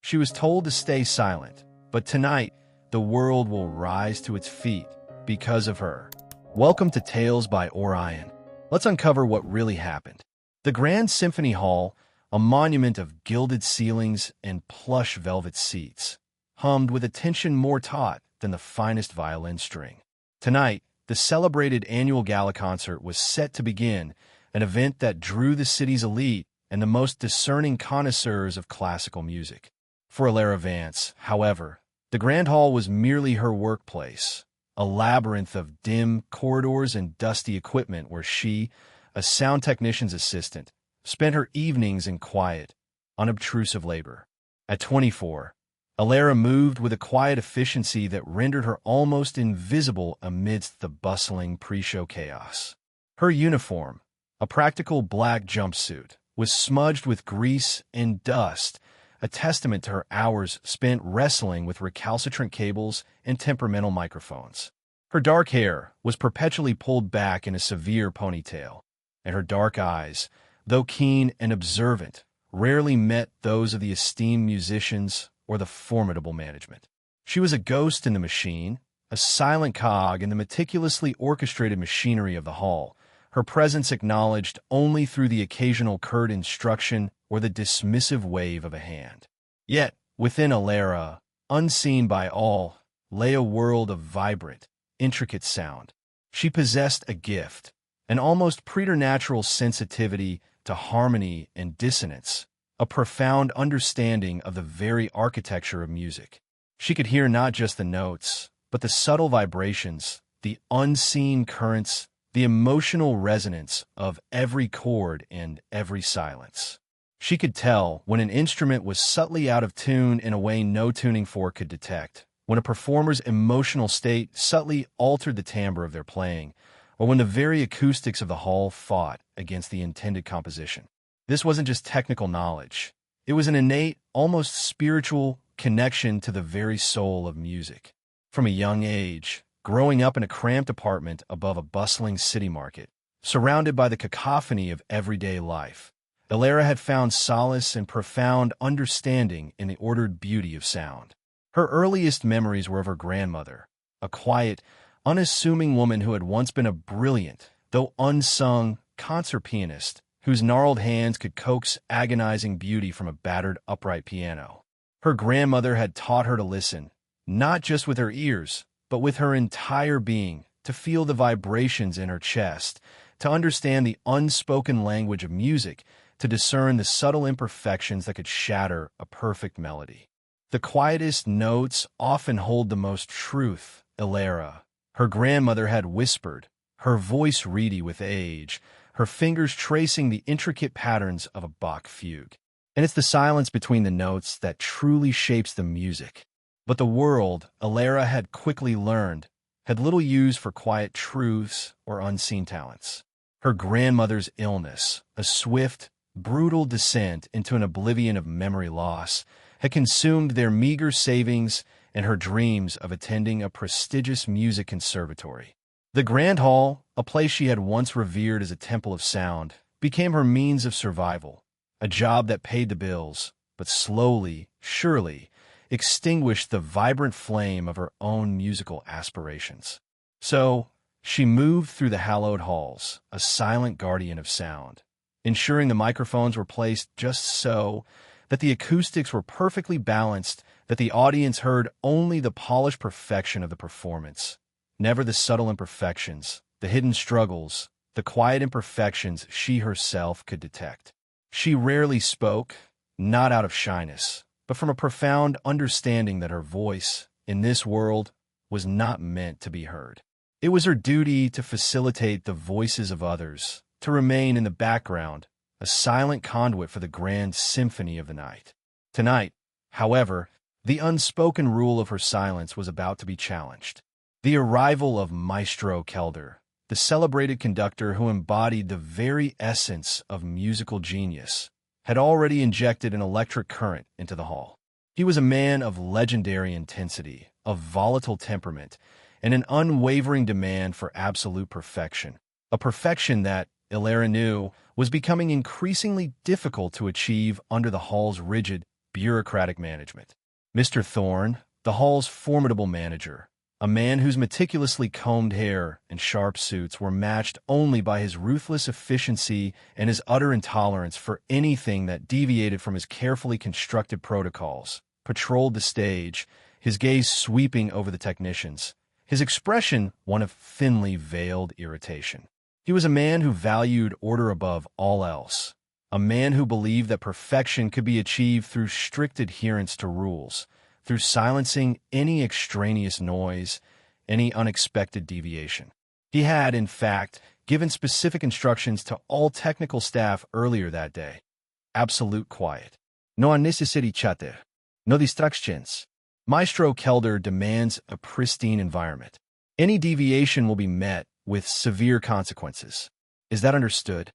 She was told to stay silent, but tonight, the world will rise to its feet because of her. Welcome to Tales by Orion. Let's uncover what really happened. The Grand Symphony Hall, a monument of gilded ceilings and plush velvet seats, hummed with attention more taut than the finest violin string. Tonight, the celebrated annual gala concert was set to begin, an event that drew the city's elite and the most discerning connoisseurs of classical music. For Alara Vance, however, the Grand Hall was merely her workplace, a labyrinth of dim corridors and dusty equipment where she, a sound technician's assistant, spent her evenings in quiet, unobtrusive labor. At 24, Alara moved with a quiet efficiency that rendered her almost invisible amidst the bustling pre-show chaos. Her uniform, a practical black jumpsuit, was smudged with grease and dust, a testament to her hours spent wrestling with recalcitrant cables and temperamental microphones. Her dark hair was perpetually pulled back in a severe ponytail, and her dark eyes, though keen and observant, rarely met those of the esteemed musicians or the formidable management. She was a ghost in the machine, a silent cog in the meticulously orchestrated machinery of the hall, her presence acknowledged only through the occasional curt instruction or the dismissive wave of a hand. Yet, within Alara, unseen by all, lay a world of vibrant, intricate sound. She possessed a gift, an almost preternatural sensitivity to harmony and dissonance, a profound understanding of the very architecture of music. She could hear not just the notes, but the subtle vibrations, the unseen currents, the emotional resonance of every chord and every silence. She could tell when an instrument was subtly out of tune in a way no tuning fork could detect, when a performer's emotional state subtly altered the timbre of their playing, or when the very acoustics of the hall fought against the intended composition. This wasn't just technical knowledge. It was an innate, almost spiritual connection to the very soul of music. From a young age, growing up in a cramped apartment above a bustling city market, surrounded by the cacophony of everyday life, Alara had found solace and profound understanding in the ordered beauty of sound. Her earliest memories were of her grandmother, a quiet, unassuming woman who had once been a brilliant, though unsung, concert pianist whose gnarled hands could coax agonizing beauty from a battered upright piano. Her grandmother had taught her to listen, not just with her ears, but with her entire being, to feel the vibrations in her chest, to understand the unspoken language of music, to discern the subtle imperfections that could shatter a perfect melody. The quietest notes often hold the most truth, Alara. Her grandmother had whispered, her voice reedy with age, her fingers tracing the intricate patterns of a Bach fugue. And it's the silence between the notes that truly shapes the music. But the world, Alara had quickly learned, had little use for quiet truths or unseen talents. Her grandmother's illness, a swift, brutal descent into an oblivion of memory loss, had consumed their meager savings and her dreams of attending a prestigious music conservatory. The Grand Hall, a place she had once revered as a temple of sound, became her means of survival, a job that paid the bills, but slowly, surely, extinguished the vibrant flame of her own musical aspirations. So, she moved through the hallowed halls, a silent guardian of sound, ensuring the microphones were placed just so that the acoustics were perfectly balanced, that the audience heard only the polished perfection of the performance, never the subtle imperfections, the hidden struggles, the quiet imperfections she herself could detect. She rarely spoke, not out of shyness, but from a profound understanding that her voice, in this world, was not meant to be heard. It was her duty to facilitate the voices of others, to remain in the background, a silent conduit for the grand symphony of the night. Tonight, however, the unspoken rule of her silence was about to be challenged. The arrival of Maestro Kelder, the celebrated conductor who embodied the very essence of musical genius, had already injected an electric current into the hall. He was a man of legendary intensity, of volatile temperament, and an unwavering demand for absolute perfection, a perfection that, Alara knew, was becoming increasingly difficult to achieve under the hall's rigid, bureaucratic management. Mr. Thorne, the hall's formidable manager, a man whose meticulously combed hair and sharp suits were matched only by his ruthless efficiency and his utter intolerance for anything that deviated from his carefully constructed protocols, patrolled the stage, his gaze sweeping over the technicians, his expression one of thinly veiled irritation. He was a man who valued order above all else, a man who believed that perfection could be achieved through strict adherence to rules, through silencing any extraneous noise, any unexpected deviation. He had, in fact, given specific instructions to all technical staff earlier that day. Absolute quiet. No unnecessary chatter. No distractions. Maestro Kelder demands a pristine environment. Any deviation will be met with severe consequences. Is that understood?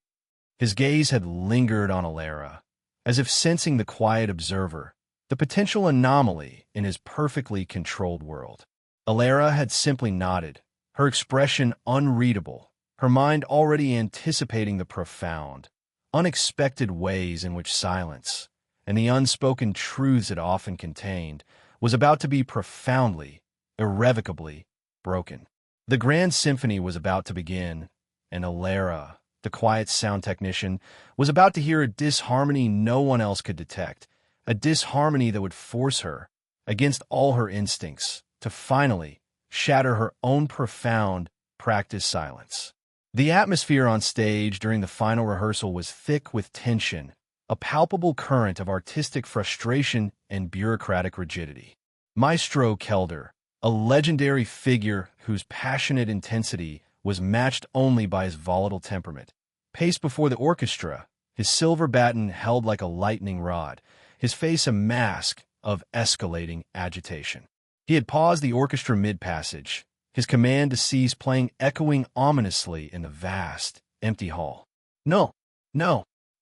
His gaze had lingered on Alara, as if sensing the quiet observer, the potential anomaly in his perfectly controlled world. Alara had simply nodded, her expression unreadable, her mind already anticipating the profound, unexpected ways in which silence, and the unspoken truths it often contained, was about to be profoundly, irrevocably broken. The grand symphony was about to begin, and Alara, the quiet sound technician, was about to hear a disharmony no one else could detect, a disharmony that would force her, against all her instincts, to finally shatter her own profound, practiced silence. The atmosphere on stage during the final rehearsal was thick with tension, a palpable current of artistic frustration and bureaucratic rigidity. Maestro Kelder, a legendary figure whose passionate intensity was matched only by his volatile temperament, paced before the orchestra, his silver baton held like a lightning rod, his face a mask of escalating agitation. He had paused the orchestra mid-passage, his command to cease playing echoing ominously in the vast, empty hall. No,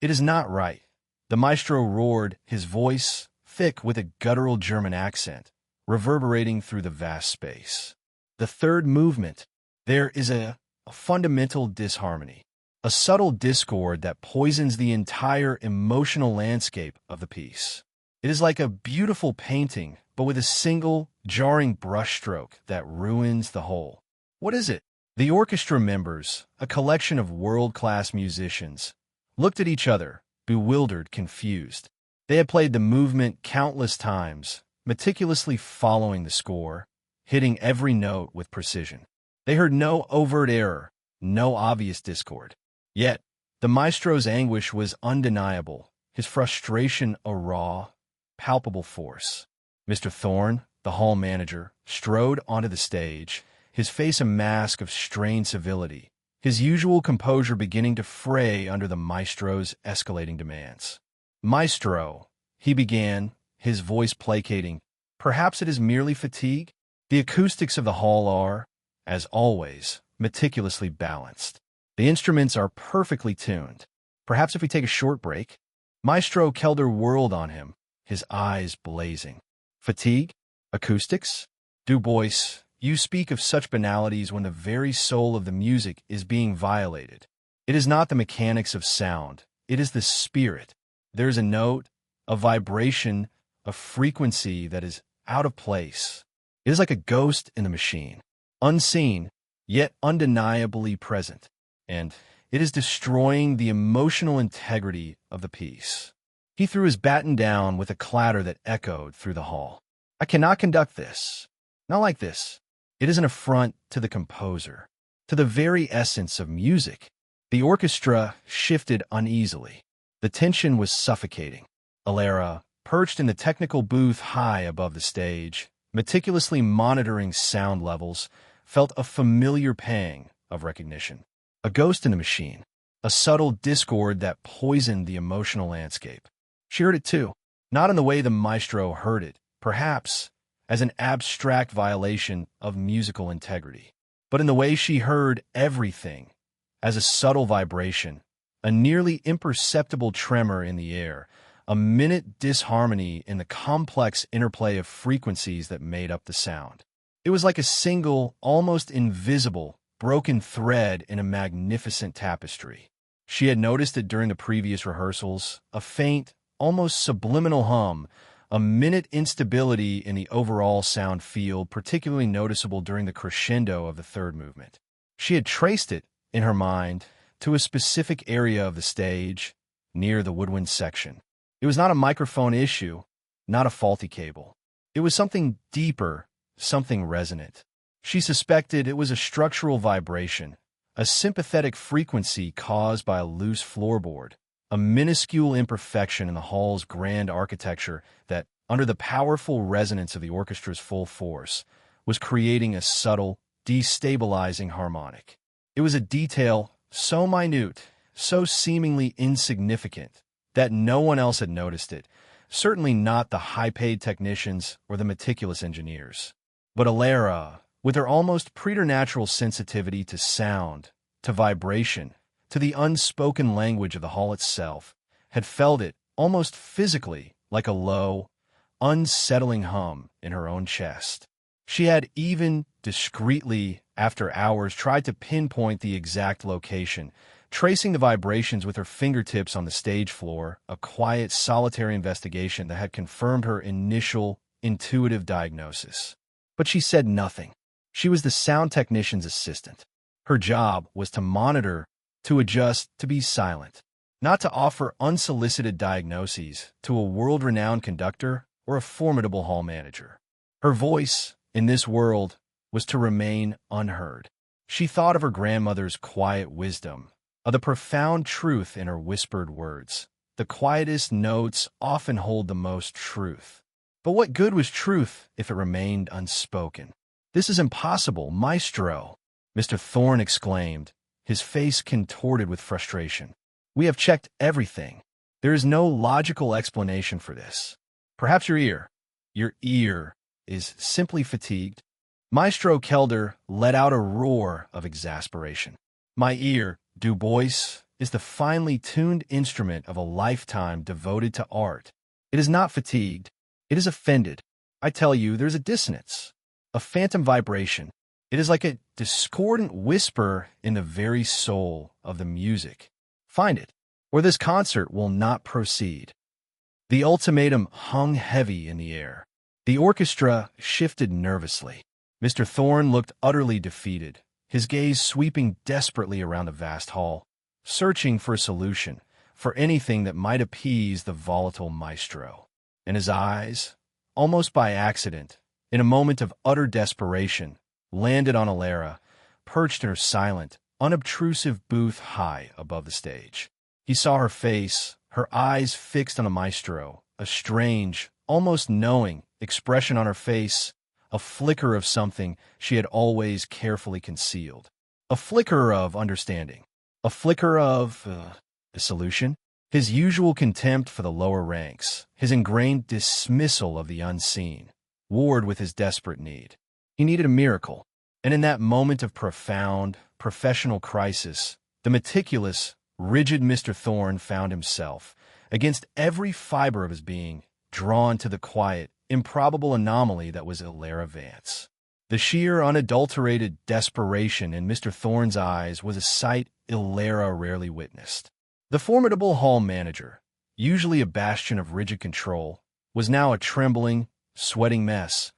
it is not right. The maestro roared, his voice thick with a guttural German accent, reverberating through the vast space. The third movement. There is a fundamental disharmony, a subtle discord that poisons the entire emotional landscape of the piece. It is like a beautiful painting, but with a single, jarring brushstroke that ruins the whole. What is it? The orchestra members, a collection of world-class musicians, looked at each other, bewildered, confused. They had played the movement countless times, meticulously following the score, hitting every note with precision. They heard no overt error, no obvious discord. Yet, the maestro's anguish was undeniable, his frustration a raw, palpable force. Mr. Thorne, the hall manager, strode onto the stage, his face a mask of strained civility, his usual composure beginning to fray under the maestro's escalating demands. "Maestro," he began, his voice placating, "perhaps it is merely fatigue? The acoustics of the hall are, as always, meticulously balanced. The instruments are perfectly tuned. Perhaps if we take a short break?" Maestro Kelder whirled on him, his eyes blazing. "Fatigue? Acoustics? Du Bois, you speak of such banalities when the very soul of the music is being violated. It is not the mechanics of sound, it is the spirit. There is a note, a vibration, a frequency that is out of place. It is like a ghost in the machine, unseen, yet undeniably present, and it is destroying the emotional integrity of the piece." He threw his baton down with a clatter that echoed through the hall. "I cannot conduct this. Not like this. It is an affront to the composer, to the very essence of music." The orchestra shifted uneasily. The tension was suffocating. Alara, perched in the technical booth high above the stage, meticulously monitoring sound levels, felt a familiar pang of recognition. A ghost in the machine, a subtle discord that poisoned the emotional landscape. She heard it too, not in the way the maestro heard it, perhaps as an abstract violation of musical integrity, but in the way she heard everything, as a subtle vibration, a nearly imperceptible tremor in the air, a minute disharmony in the complex interplay of frequencies that made up the sound. It was like a single, almost invisible, broken thread in a magnificent tapestry. She had noticed it during the previous rehearsals, a faint, almost subliminal hum, a minute instability in the overall sound field, particularly noticeable during the crescendo of the third movement. She had traced it, in her mind, to a specific area of the stage, near the woodwind section. It was not a microphone issue, not a faulty cable. It was something deeper, something resonant. She suspected it was a structural vibration, a sympathetic frequency caused by a loose floorboard, a minuscule imperfection in the hall's grand architecture that, under the powerful resonance of the orchestra's full force, was creating a subtle, destabilizing harmonic. It was a detail so minute, so seemingly insignificant, that no one else had noticed it, certainly not the high-paid technicians or the meticulous engineers. But Alara, with her almost preternatural sensitivity to sound, to vibration, to the unspoken language of the hall itself, had felt it, almost physically, like a low, unsettling hum in her own chest. She had even, discreetly, after hours, tried to pinpoint the exact location, tracing the vibrations with her fingertips on the stage floor, a quiet, solitary investigation that had confirmed her initial, intuitive diagnosis. But she said nothing. She was the sound technician's assistant. Her job was to monitor, to adjust, to be silent, not to offer unsolicited diagnoses to a world-renowned conductor or a formidable hall manager. Her voice, in this world, was to remain unheard. She thought of her grandmother's quiet wisdom, of the profound truth in her whispered words. The quietest notes often hold the most truth. But what good was truth if it remained unspoken? "This is impossible, Maestro," Mr. Thorne exclaimed, his face contorted with frustration. "We have checked everything. There is no logical explanation for this. Perhaps your ear is simply fatigued." Maestro Kelder let out a roar of exasperation. "My ear, Du Bois, is the finely tuned instrument of a lifetime devoted to art. It is not fatigued. It is offended. I tell you, there's a dissonance, a phantom vibration. It is like a discordant whisper in the very soul of the music. Find it, or this concert will not proceed." The ultimatum hung heavy in the air. The orchestra shifted nervously. Mr. Thorne looked utterly defeated, his gaze sweeping desperately around the vast hall, searching for a solution, for anything that might appease the volatile maestro. And his eyes, almost by accident, in a moment of utter desperation, landed on Alara, perched in her silent, unobtrusive booth high above the stage. He saw her face, her eyes fixed on the maestro, a strange, almost knowing expression on her face, a flicker of something she had always carefully concealed, a flicker of understanding, a flicker of the solution. His usual contempt for the lower ranks, his ingrained dismissal of the unseen, warred with his desperate need. He needed a miracle, and in that moment of profound, professional crisis, the meticulous, rigid Mr. Thorne found himself, against every fiber of his being, drawn to the quiet, improbable anomaly that was Alara Vance. The sheer, unadulterated desperation in Mr. Thorne's eyes was a sight Alara rarely witnessed. The formidable hall manager, usually a bastion of rigid control, was now a trembling, sweating mess,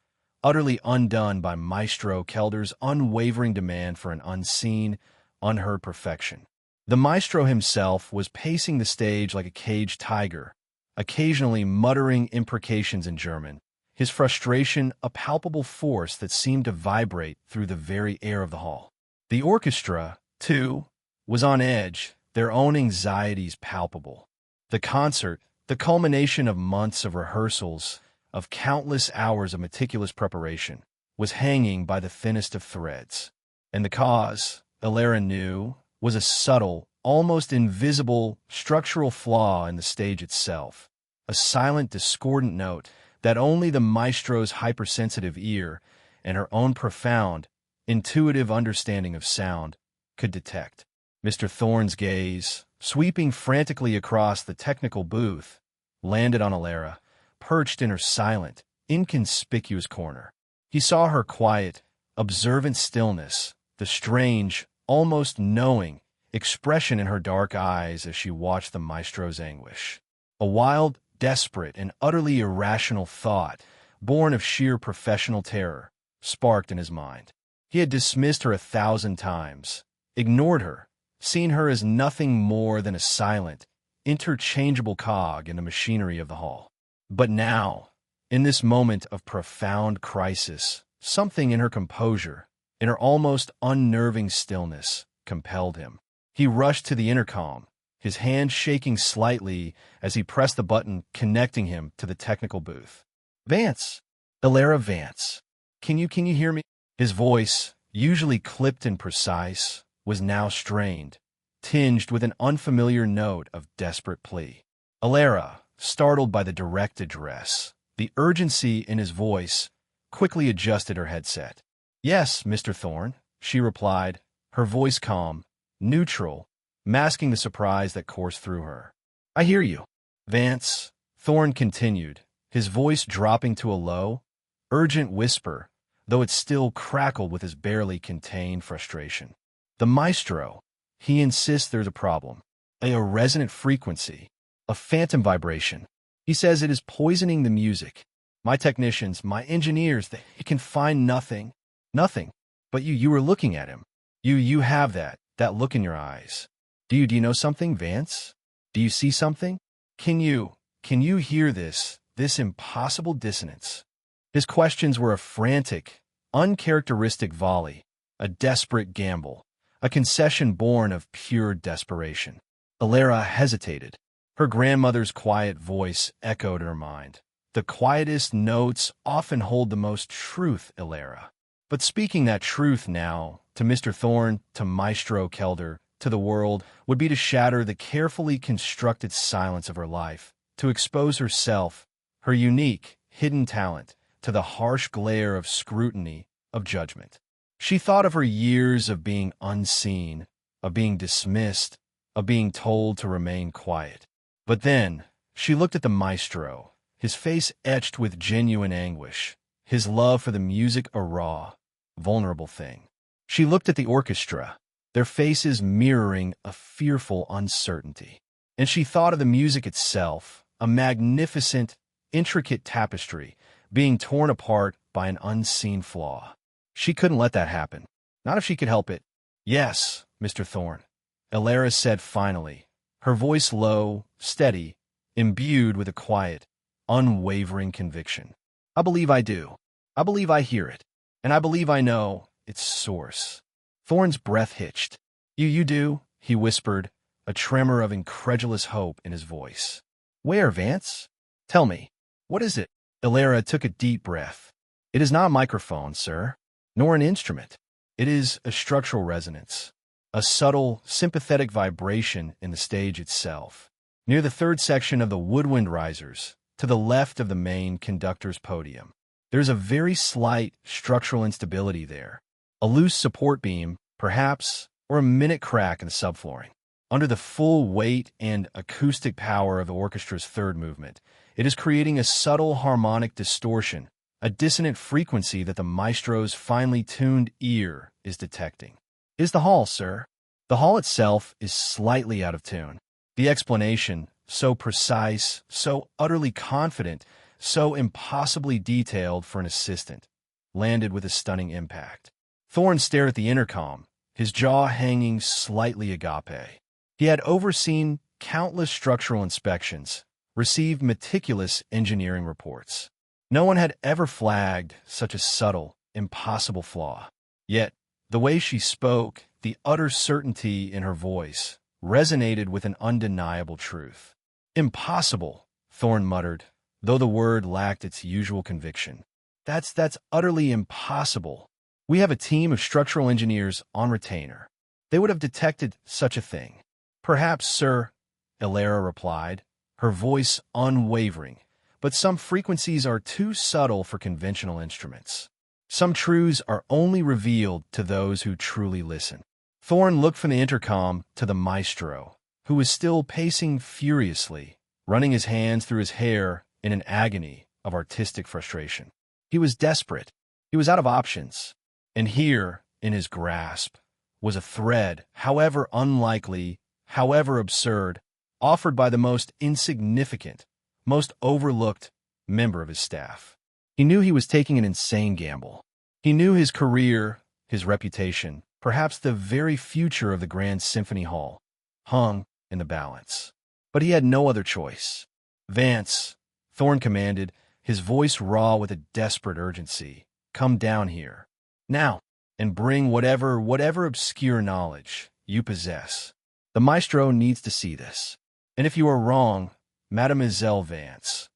utterly undone by Maestro Kelder's unwavering demand for an unseen, unheard perfection. The maestro himself was pacing the stage like a caged tiger, occasionally muttering imprecations in German, his frustration a palpable force that seemed to vibrate through the very air of the hall. The orchestra, too, was on edge, their own anxieties palpable. The concert, the culmination of months of rehearsals, of countless hours of meticulous preparation, was hanging by the thinnest of threads. And the cause, Alara knew, was a subtle, almost invisible, structural flaw in the stage itself, a silent, discordant note that only the maestro's hypersensitive ear and her own profound, intuitive understanding of sound could detect. Mr. Thorne's gaze, sweeping frantically across the technical booth, landed on Alara, perched in her silent, inconspicuous corner. He saw her quiet, observant stillness, the strange, almost knowing expression in her dark eyes as she watched the maestro's anguish. A wild, desperate and utterly irrational thought, born of sheer professional terror, sparked in his mind. He had dismissed her 1,000 times, ignored her, seen her as nothing more than a silent, interchangeable cog in the machinery of the hall. But now, in this moment of profound crisis, something in her composure, in her almost unnerving stillness, compelled him. He rushed to the intercom, his hand shaking slightly as he pressed the button connecting him to the technical booth. "Vance! Ilara Vance! Can you hear me?" His voice, usually clipped and precise, was now strained, tinged with an unfamiliar note of desperate plea. Ilara, startled by the direct address, the urgency in his voice, quickly adjusted her headset. "Yes, Mr. Thorne," she replied, her voice calm, neutral, masking the surprise that coursed through her. "I hear you." "Vance," Thorne continued, his voice dropping to a low, urgent whisper, though it still crackled with his barely contained frustration. "The maestro, he insists there's a problem, a resonant frequency, a phantom vibration. He says it is poisoning the music. My technicians, my engineers, they can find nothing. Nothing. But you were looking at him. You have that look in your eyes. Do you know something, Vance? Do you see something? Can you hear this impossible dissonance?" His questions were a frantic, uncharacteristic volley, a desperate gamble, a concession born of pure desperation. Ilara hesitated. Her grandmother's quiet voice echoed in her mind. "The quietest notes often hold the most truth, Ilara." But speaking that truth now, to Mr. Thorne, to Maestro Kelder, to the world, would be to shatter the carefully constructed silence of her life, to expose herself, her unique, hidden talent, to the harsh glare of scrutiny, of judgment. She thought of her years of being unseen, of being dismissed, of being told to remain quiet. But then, she looked at the maestro, his face etched with genuine anguish, his love for the music a raw, vulnerable thing. She looked at the orchestra, their faces mirroring a fearful uncertainty. And she thought of the music itself, a magnificent, intricate tapestry, being torn apart by an unseen flaw. She couldn't let that happen. Not if she could help it. "Yes, Mr. Thorne," Ilara said finally, her voice low, steady, imbued with a quiet, unwavering conviction. "I believe I do. I believe I hear it. And I believe I know its source." Thorne's breath hitched. You do?" he whispered, a tremor of incredulous hope in his voice. "Where, Vance? Tell me. What is it?" Ilara took a deep breath. "It is not a microphone, sir, nor an instrument. It is a structural resonance, a subtle, sympathetic vibration in the stage itself, near the third section of the woodwind risers, to the left of the main conductor's podium. There's a very slight structural instability there, a loose support beam, perhaps, or a minute crack in the subflooring. Under the full weight and acoustic power of the orchestra's third movement, it is creating a subtle harmonic distortion, a dissonant frequency that the maestro's finely tuned ear is detecting." "Is the hall, sir?" "The hall itself is slightly out of tune." The explanation, so precise, so utterly confident, so impossibly detailed for an assistant, landed with a stunning impact. Thorne stared at the intercom, his jaw hanging slightly agape. He had overseen countless structural inspections, received meticulous engineering reports. No one had ever flagged such a subtle, impossible flaw. Yet, the way she spoke, the utter certainty in her voice, resonated with an undeniable truth. "Impossible," Thorne muttered, though the word lacked its usual conviction. That's utterly impossible. We have a team of structural engineers on retainer. They would have detected such a thing." "Perhaps, sir," Ilara replied, her voice unwavering, "but some frequencies are too subtle for conventional instruments. Some truths are only revealed to those who truly listen." Thorne looked from the intercom to the maestro, who was still pacing furiously, running his hands through his hair in an agony of artistic frustration. He was desperate. He was out of options. And here, in his grasp, was a thread, however unlikely, however absurd, offered by the most insignificant, most overlooked member of his staff. He knew he was taking an insane gamble. He knew his career, his reputation, perhaps the very future of the Grand Symphony Hall, hung in the balance. But he had no other choice. "Vance," Thorne commanded, his voice raw with a desperate urgency, "come down here. Now, and bring whatever obscure knowledge you possess. The maestro needs to see this. And if you are wrong, Mademoiselle Vance,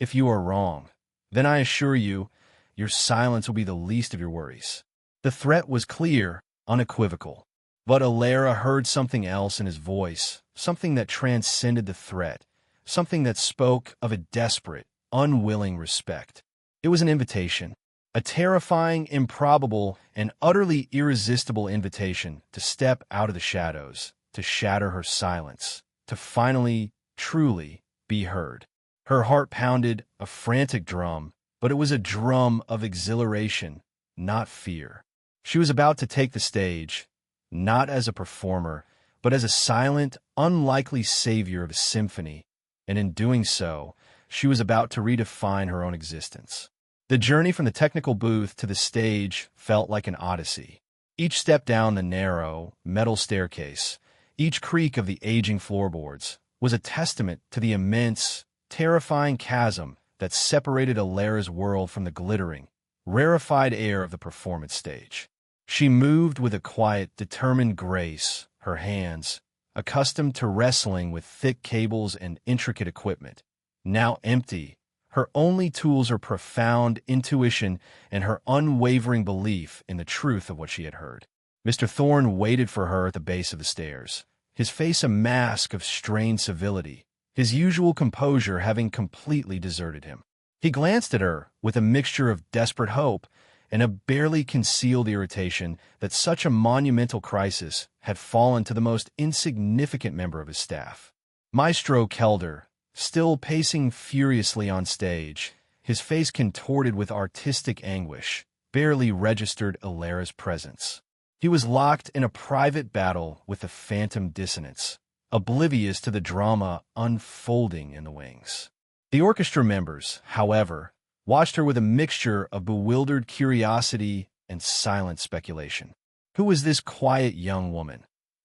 if you are wrong, then I assure you, your silence will be the least of your worries." The threat was clear, unequivocal. But Alara heard something else in his voice, something that transcended the threat, something that spoke of a desperate, unwilling respect. It was an invitation, a terrifying, improbable, and utterly irresistible invitation to step out of the shadows, to shatter her silence, to finally, truly be heard. Her heart pounded, a frantic drum, but it was a drum of exhilaration, not fear. She was about to take the stage, not as a performer, but as a silent, unlikely savior of a symphony, and in doing so, she was about to redefine her own existence. The journey from the technical booth to the stage felt like an odyssey. Each step down the narrow, metal staircase, each creak of the aging floorboards, was a testament to the immense, terrifying chasm that separated Alara's world from the glittering, rarefied air of the performance stage. She moved with a quiet, determined grace, her hands, accustomed to wrestling with thick cables and intricate equipment, now empty. Her only tools are profound intuition and her unwavering belief in the truth of what she had heard. Mr. Thorne waited for her at the base of the stairs, his face a mask of strained civility, his usual composure having completely deserted him. He glanced at her with a mixture of desperate hope and a barely concealed irritation that such a monumental crisis had fallen to the most insignificant member of his staff. Maestro Kelder, still pacing furiously on stage, his face contorted with artistic anguish, barely registered Alara's presence. He was locked in a private battle with the phantom dissonance, oblivious to the drama unfolding in the wings. The orchestra members, however, watched her with a mixture of bewildered curiosity and silent speculation. Who was this quiet young woman?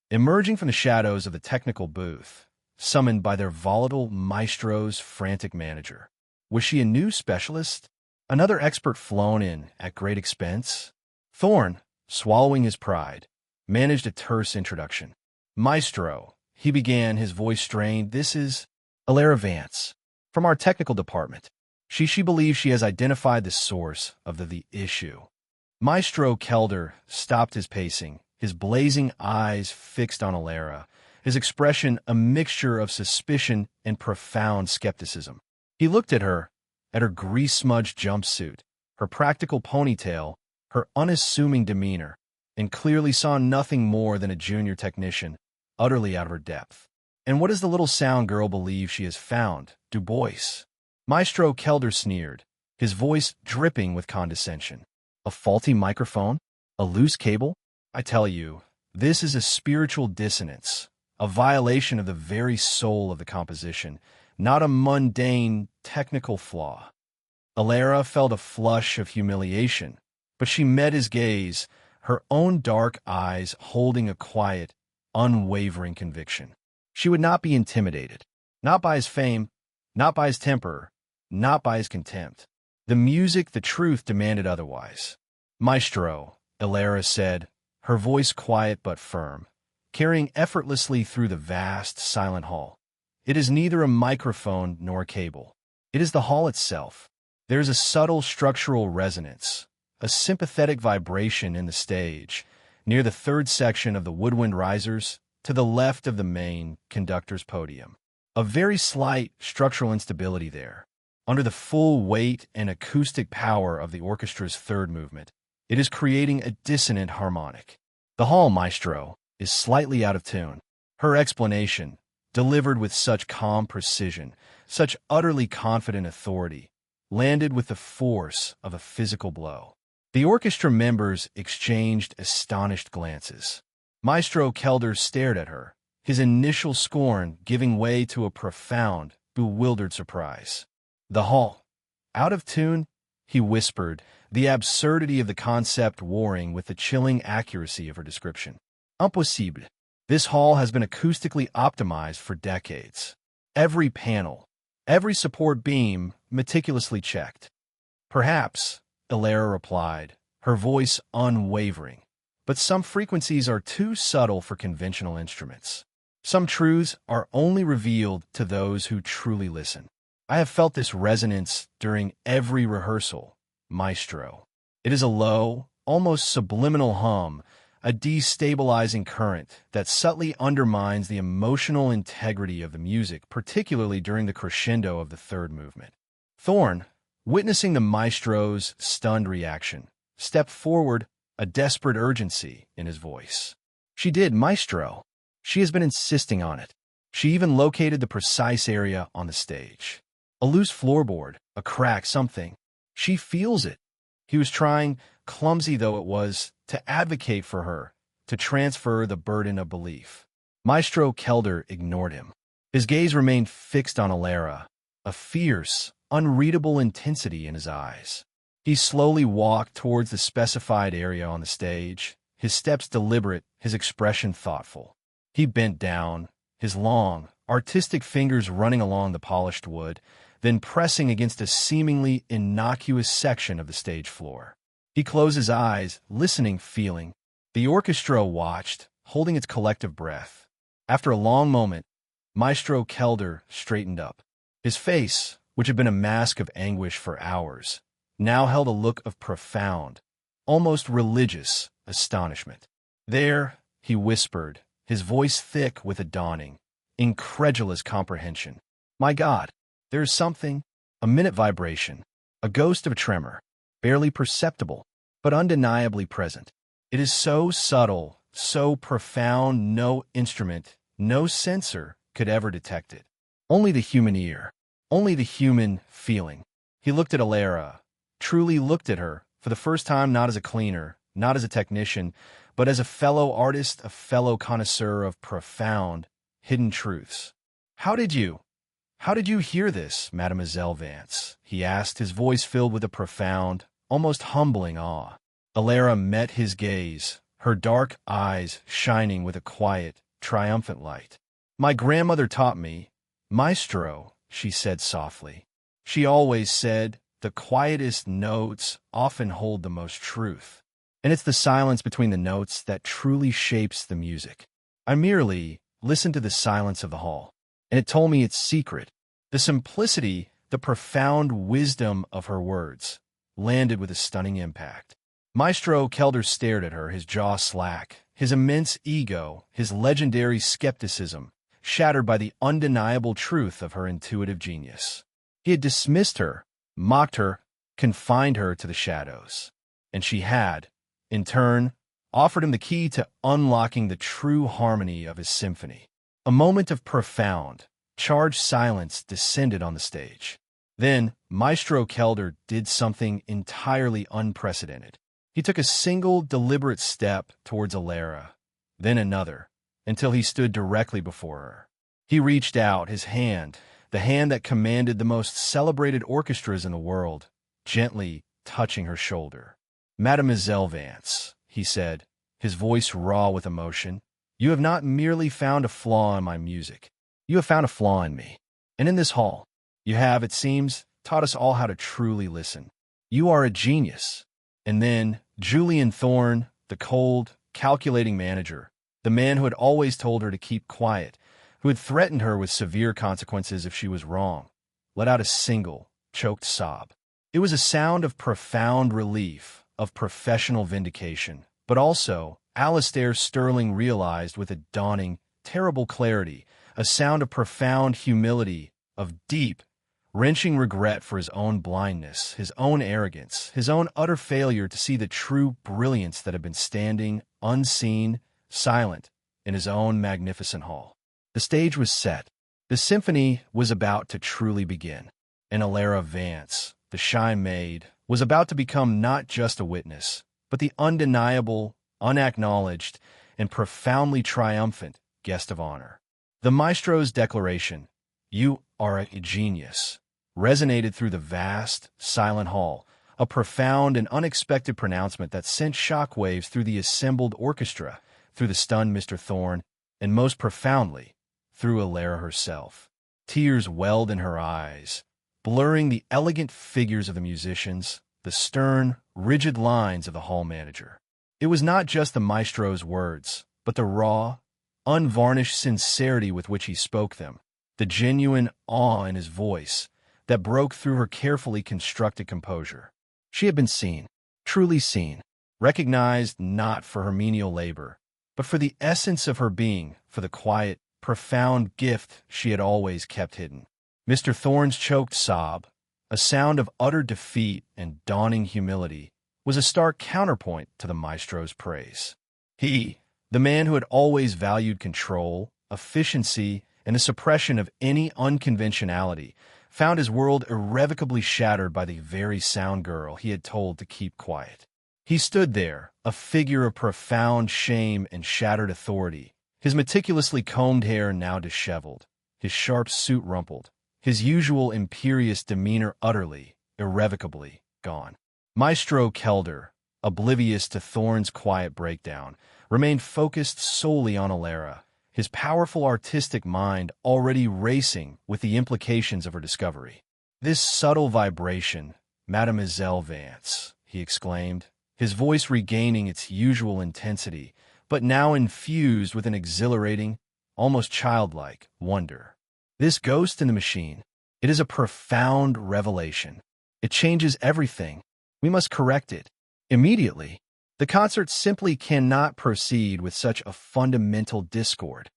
Emerging from the shadows of the technical booth, summoned by their volatile maestro's frantic manager. Was she a new specialist? Another expert flown in at great expense? Thorne, swallowing his pride, managed a terse introduction. "Maestro," he began, his voice strained, "this is Alara Vance, from our technical department. She believes she has identified the source of the issue." Maestro Kelder stopped his pacing, his blazing eyes fixed on Alara, his expression a mixture of suspicion and profound skepticism. He looked at her grease-smudged jumpsuit, her practical ponytail, her unassuming demeanor, and clearly saw nothing more than a junior technician, utterly out of her depth. "And what does the little sound girl believe she has found, Du Bois?" Maestro Kelder sneered, his voice dripping with condescension. "A faulty microphone? A loose cable? I tell you, this is a spiritual dissonance, a violation of the very soul of the composition, not a mundane, technical flaw." Alara felt a flush of humiliation, but she met his gaze, her own dark eyes holding a quiet, unwavering conviction. She would not be intimidated, not by his fame, not by his temper, not by his contempt. The music, the truth demanded otherwise. "Maestro," Alara said, her voice quiet but firm, carrying effortlessly through the vast, silent hall. "It is neither a microphone nor a cable. It is the hall itself. There is a subtle structural resonance, a sympathetic vibration in the stage, near the third section of the woodwind risers, to the left of the main conductor's podium. A very slight structural instability there. Under the full weight and acoustic power of the orchestra's third movement, it is creating a dissonant harmonic. The hall, Maestro, is slightly out of tune." Her explanation, delivered with such calm precision, such utterly confident authority, landed with the force of a physical blow. The orchestra members exchanged astonished glances. Maestro Kelder stared at her, his initial scorn giving way to a profound, bewildered surprise. The hall. Out of tune, he whispered, the absurdity of the concept warring with the chilling accuracy of her description. Impossible. This hall has been acoustically optimized for decades. Every panel, every support beam meticulously checked. Perhaps, Elara replied, her voice unwavering. But some frequencies are too subtle for conventional instruments. Some truths are only revealed to those who truly listen. I have felt this resonance during every rehearsal, maestro. It is a low, almost subliminal hum, a destabilizing current that subtly undermines the emotional integrity of the music, particularly during the crescendo of the third movement. Thorn, witnessing the maestro's stunned reaction, stepped forward, a desperate urgency in his voice. She did, maestro. She has been insisting on it. She even located the precise area on the stage. A loose floorboard, a crack, something. She feels it. He was trying, clumsy though it was, to advocate for her, to transfer the burden of belief. Maestro Kelder ignored him. His gaze remained fixed on Elara, a fierce, unreadable intensity in his eyes. He slowly walked towards the specified area on the stage, his steps deliberate, his expression thoughtful. He bent down, his long, artistic fingers running along the polished wood, then pressing against a seemingly innocuous section of the stage floor. He closed his eyes, listening, feeling. The orchestra watched, holding its collective breath. After a long moment, Maestro Kelder straightened up. His face, which had been a mask of anguish for hours, now held a look of profound, almost religious astonishment. There, he whispered, his voice thick with a dawning, incredulous comprehension. My God, there is something, a minute vibration, a ghost of a tremor, barely perceptible, but undeniably present. It is so subtle, so profound, no instrument, no sensor could ever detect it. Only the human ear, only the human feeling. He looked at Elara, truly looked at her, for the first time not as a cleaner, not as a technician, but as a fellow artist, a fellow connoisseur of profound, hidden truths. How did you hear this, Mademoiselle Vance? He asked, his voice filled with a profound, almost humbling awe. Elara met his gaze, her dark eyes shining with a quiet, triumphant light. My grandmother taught me, maestro, she said softly. She always said, the quietest notes often hold the most truth. And it's the silence between the notes that truly shapes the music. I merely listened to the silence of the hall, and it told me its secret. The simplicity, the profound wisdom of her words, landed with a stunning impact. Maestro Kelder stared at her, his jaw slack, his immense ego, his legendary skepticism, shattered by the undeniable truth of her intuitive genius. He had dismissed her, mocked her, confined her to the shadows. And she had, in turn, offered him the key to unlocking the true harmony of his symphony. A moment of profound, charged silence descended on the stage. Then, Maestro Kelder did something entirely unprecedented. He took a single, deliberate step towards Elara, then another, until he stood directly before her. He reached out his hand, the hand that commanded the most celebrated orchestras in the world, gently touching her shoulder. Mademoiselle Vance, he said, his voice raw with emotion, you have not merely found a flaw in my music. You have found a flaw in me. And in this hall, you have, it seems, taught us all how to truly listen. You are a genius. And then Julian Thorn, the cold, calculating manager, the man who had always told her to keep quiet, who had threatened her with severe consequences if she was wrong, let out a single, choked sob. It was a sound of profound relief, of professional vindication, but also, Alistair Sterling realized with a dawning, terrible clarity, a sound of profound humility, of deep, wrenching regret for his own blindness, his own arrogance, his own utter failure to see the true brilliance that had been standing, unseen, silent, in his own magnificent hall. The stage was set. The symphony was about to truly begin. And Elara Vance, the shy maid, was about to become not just a witness, but the undeniable, unacknowledged, and profoundly triumphant guest of honor. The maestro's declaration, "You are a genius," resonated through the vast, silent hall, a profound and unexpected pronouncement that sent shockwaves through the assembled orchestra, through the stunned Mr. Thorne, and most profoundly, through Alara herself. Tears welled in her eyes, blurring the elegant figures of the musicians, the stern, rigid lines of the hall manager. It was not just the maestro's words, but the raw, unvarnished sincerity with which he spoke them, the genuine awe in his voice that broke through her carefully constructed composure. She had been seen, truly seen, recognized not for her menial labor, but for the essence of her being, for the quiet, profound gift she had always kept hidden. Mr. Thorne's choked sob, a sound of utter defeat and dawning humility, was a stark counterpoint to the maestro's praise. He, the man who had always valued control, efficiency, and the suppression of any unconventionality, found his world irrevocably shattered by the very sound girl he had told to keep quiet. He stood there, a figure of profound shame and shattered authority, his meticulously combed hair now disheveled, his sharp suit rumpled, his usual imperious demeanor utterly, irrevocably gone. Maestro Kelder, oblivious to Thorne's quiet breakdown, remained focused solely on Alara, his powerful artistic mind already racing with the implications of her discovery. "This subtle vibration, Mademoiselle Vance," he exclaimed, his voice regaining its usual intensity, but now infused with an exhilarating, almost childlike, wonder. "This ghost in the machine, it is a profound revelation. It changes everything. We must correct it. Immediately. The concert simply cannot proceed with such a fundamental discord."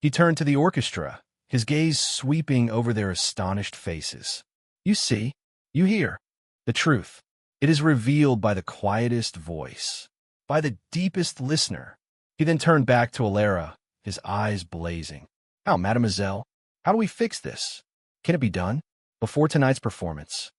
He turned to the orchestra, his gaze sweeping over their astonished faces. "You see, you hear. The truth. It is revealed by the quietest voice, by the deepest listener." He then turned back to Alara, his eyes blazing. "How, mademoiselle? How do we fix this? Can it be done? Before tonight's performance?"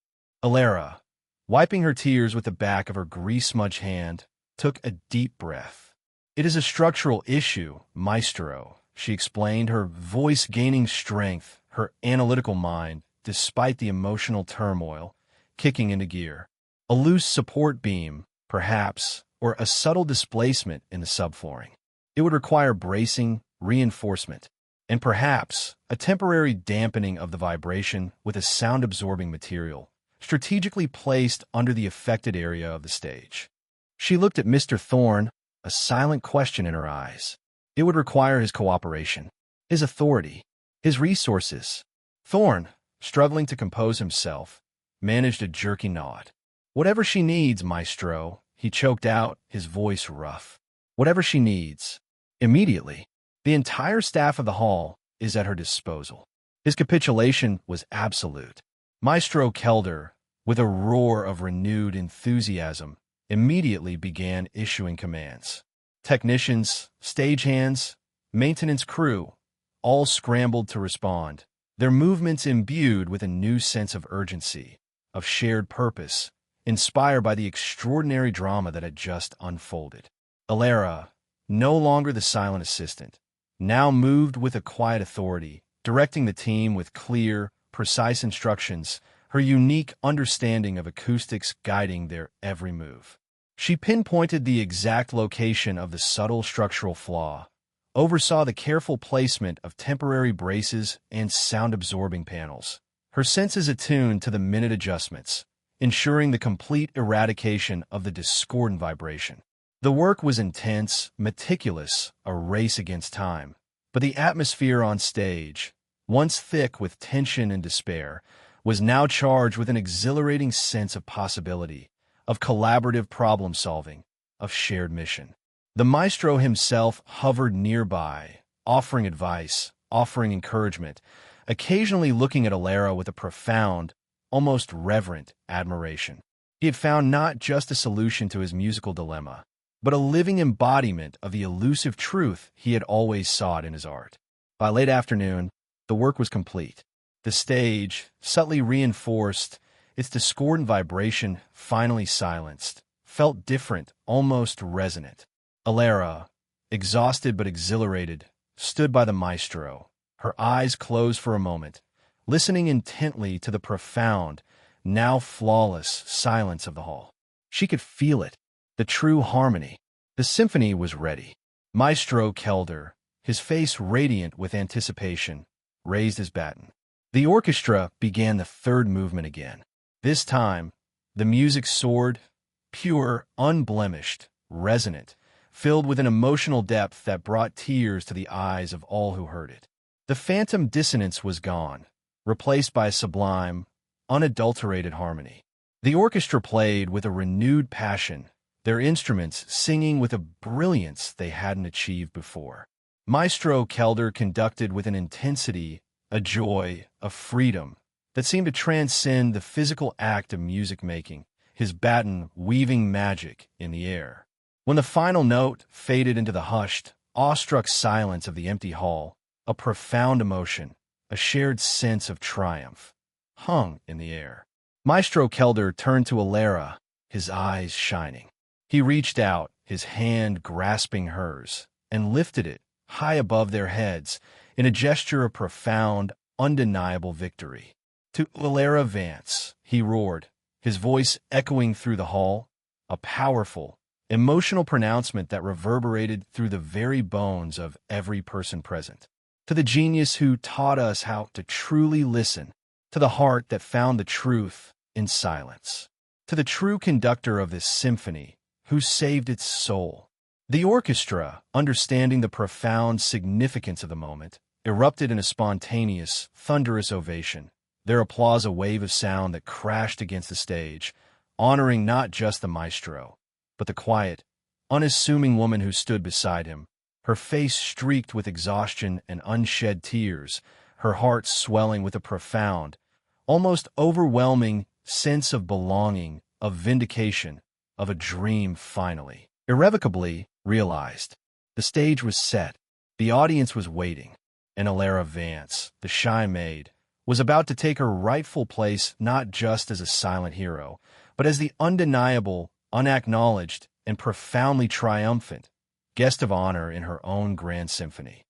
Alara, wiping her tears with the back of her grease-smudged hand, took a deep breath. "It is a structural issue, maestro," she explained, her voice gaining strength, her analytical mind, despite the emotional turmoil, kicking into gear. "A loose support beam, perhaps, or a subtle displacement in the subflooring. It would require bracing, reinforcement, and perhaps a temporary dampening of the vibration with a sound-absorbing material, strategically placed under the affected area of the stage." She looked at Mr. Thorne, a silent question in her eyes. It would require his cooperation, his authority, his resources. Thorne, struggling to compose himself, managed a jerky nod. "Whatever she needs, maestro," he choked out, his voice rough. "Whatever she needs. Immediately. The entire staff of the hall is at her disposal." His capitulation was absolute. Maestro Kelder, with a roar of renewed enthusiasm, immediately began issuing commands. Technicians, stagehands, maintenance crew, all scrambled to respond, their movements imbued with a new sense of urgency, of shared purpose, inspired by the extraordinary drama that had just unfolded. Alara, no longer the silent assistant, now moved with a quiet authority, directing the team with clear, precise instructions, her unique understanding of acoustics guiding their every move. She pinpointed the exact location of the subtle structural flaw, oversaw the careful placement of temporary braces and sound-absorbing panels, her senses attuned to the minute adjustments, ensuring the complete eradication of the discordant vibration. The work was intense, meticulous, a race against time, but the atmosphere on stage, once thick with tension and despair, was now charged with an exhilarating sense of possibility, of collaborative problem-solving, of shared mission. The maestro himself hovered nearby, offering advice, offering encouragement, occasionally looking at Alara with a profound, almost reverent admiration. He had found not just a solution to his musical dilemma, but a living embodiment of the elusive truth he had always sought in his art. By late afternoon, the work was complete. The stage, subtly reinforced, its discordant vibration finally silenced, felt different, almost resonant. Alara, exhausted but exhilarated, stood by the maestro, her eyes closed for a moment, listening intently to the profound, now flawless silence of the hall. She could feel it, the true harmony. The symphony was ready. Maestro Kelder, his face radiant with anticipation, raised his baton. The orchestra began the third movement again. This time, the music soared, pure, unblemished, resonant, filled with an emotional depth that brought tears to the eyes of all who heard it. The phantom dissonance was gone, replaced by a sublime, unadulterated harmony. The orchestra played with a renewed passion, their instruments singing with a brilliance they hadn't achieved before. Maestro Kelder conducted with an intensity, a joy, a freedom that seemed to transcend the physical act of music making, his baton weaving magic in the air. When the final note faded into the hushed, awestruck silence of the empty hall, a profound emotion, a shared sense of triumph, hung in the air. Maestro Kelder turned to Alara, his eyes shining. He reached out, his hand grasping hers, and lifted it high above their heads in a gesture of profound, undeniable victory. To Alara Vance, he roared, his voice echoing through the hall, a powerful, emotional pronouncement that reverberated through the very bones of every person present. To the genius who taught us how to truly listen, to the heart that found the truth in silence, to the true conductor of this symphony who saved its soul. The orchestra, understanding the profound significance of the moment, erupted in a spontaneous, thunderous ovation, their applause a wave of sound that crashed against the stage, honoring not just the maestro, but the quiet, unassuming woman who stood beside him, her face streaked with exhaustion and unshed tears, her heart swelling with a profound, almost overwhelming sense of belonging, of vindication, of a dream finally, irrevocably realized. The stage was set, the audience was waiting, and Alara Vance, the shy maid, was about to take her rightful place not just as a silent hero, but as the undeniable, unacknowledged, and profoundly triumphant guest of honor in her own grand symphony.